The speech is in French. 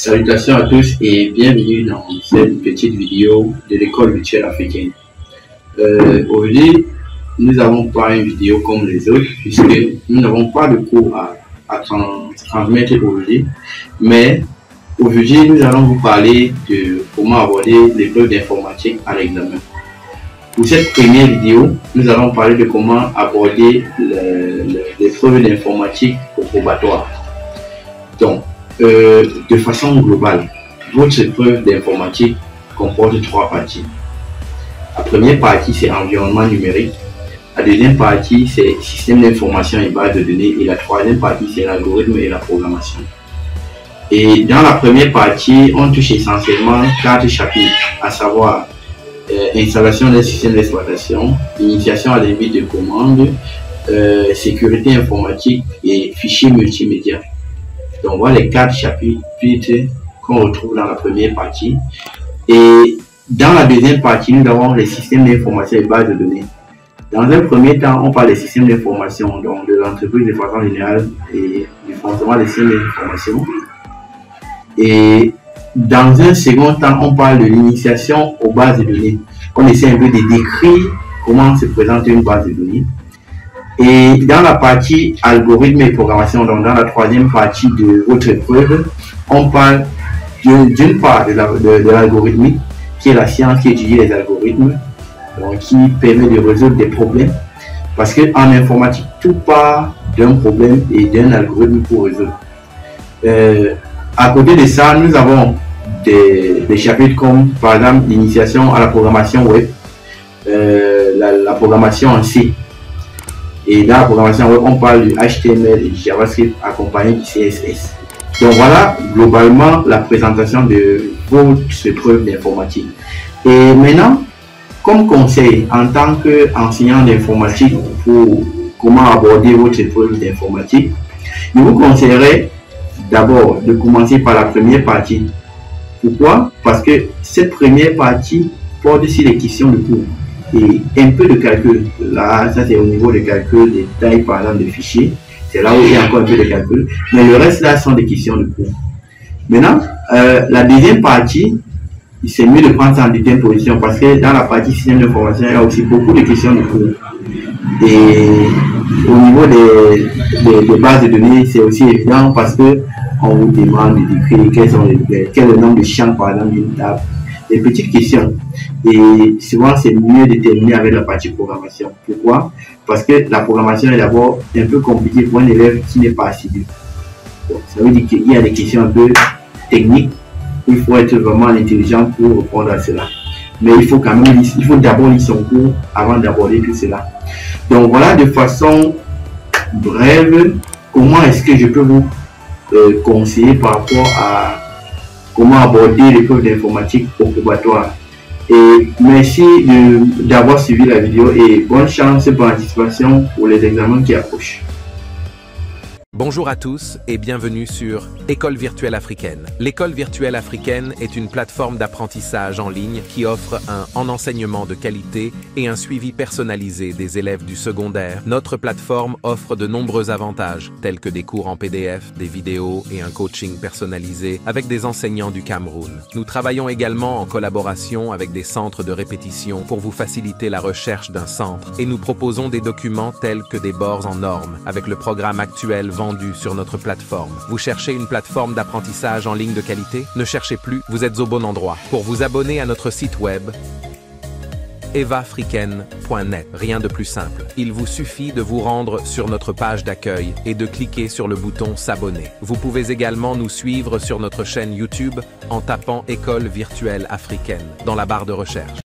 Salutations à tous et bienvenue dans cette petite vidéo de l'école virtuelle africaine. Aujourd'hui, nous n'avons pas une vidéo comme les autres puisque nous n'avons pas de cours à transmettre aujourd'hui, mais aujourd'hui nous allons vous parler de comment aborder l'épreuve d'informatique à l'examen. Pour cette première vidéo, nous allons parler de comment aborder l'épreuve d'informatique au probatoire. Donc, de façon globale, votre épreuve d'informatique comporte trois parties. La première partie, c'est environnement numérique. La deuxième partie, c'est système d'information et base de données. Et la troisième partie, c'est l'algorithme et la programmation. Et dans la première partie, on touche essentiellement 4 chapitres, à savoir installation des systèmes d'exploitation, initiation à l'invite de commande, sécurité informatique et fichiers multimédia. Donc voilà les 4 chapitres qu'on retrouve dans la première partie. Et dans la deuxième partie, nous avons les systèmes d'information et bases de données. Dans un premier temps, on parle des systèmes d'information, donc de l'entreprise de façon générale et du fonctionnement des systèmes d'information. Et dans un second temps, on parle de l'initiation aux bases de données. On essaie un peu de décrire comment se présente une base de données. Et dans la partie algorithme et programmation, donc dans la troisième partie de votre épreuve, on parle d'une part de l'algorithmique, qui est la science qui étudie les algorithmes, donc qui permet de résoudre des problèmes. Parce qu'en informatique, tout part d'un problème et d'un algorithme pour résoudre. À côté de ça, nous avons des chapitres comme par exemple l'initiation à la programmation web, la programmation en C. Et dans la programmation web, on parle du HTML et du JavaScript accompagné du CSS. Donc voilà globalement la présentation de votre épreuve d'informatique. Et maintenant, comme conseil en tant qu'enseignant d'informatique pour comment aborder votre épreuve d'informatique, je vous conseillerais d'abord de commencer par la première partie. Pourquoi? Parce que cette première partie porte sur les questions de cours et un peu de calcul. Là, ça c'est au niveau de calcul, des tailles par exemple de fichiers. C'est là où il y a encore un peu de calcul. Mais le reste là sont des questions de cours. Maintenant, la deuxième partie, c'est mieux de prendre ça en deuxième position parce que dans la partie système d'information, il y a aussi beaucoup de questions de cours. Et au niveau des bases de données, c'est aussi évident parce que on vous demande de décrire quel est le nombre de champs par exemple d'une table. Des petites questions. Et souvent, c'est mieux de terminer avec la partie programmation. Pourquoi? Parce que la programmation est d'abord un peu compliquée pour un élève qui n'est pas assidu. Donc, ça veut dire qu'il y a des questions un peu techniques. Il faut être vraiment intelligent pour répondre à cela. Mais il faut quand même, il faut d'abord lire son cours avant d'aborder tout cela. Donc voilà, de façon brève, comment est-ce que je peux vous conseiller par rapport à comment aborder l'épreuve d'informatique au probatoire. Et merci d'avoir suivi la vidéo et bonne chance pour l'anticipation pour les examens qui approchent. Bonjour à tous et bienvenue sur École virtuelle africaine. L'école virtuelle africaine est une plateforme d'apprentissage en ligne qui offre un enseignement de qualité et un suivi personnalisé des élèves du secondaire. Notre plateforme offre de nombreux avantages, tels que des cours en PDF, des vidéos et un coaching personnalisé avec des enseignants du Cameroun. Nous travaillons également en collaboration avec des centres de répétition pour vous faciliter la recherche d'un centre et nous proposons des documents tels que des bords en normes avec le programme actuel vendu sur notre plateforme. Vous cherchez une plateforme d'apprentissage en ligne de qualité? Ne cherchez plus, vous êtes au bon endroit. Pour vous abonner à notre site web, evaafricaine.net. Rien de plus simple. Il vous suffit de vous rendre sur notre page d'accueil et de cliquer sur le bouton s'abonner. Vous pouvez également nous suivre sur notre chaîne YouTube en tapant École virtuelle africaine dans la barre de recherche.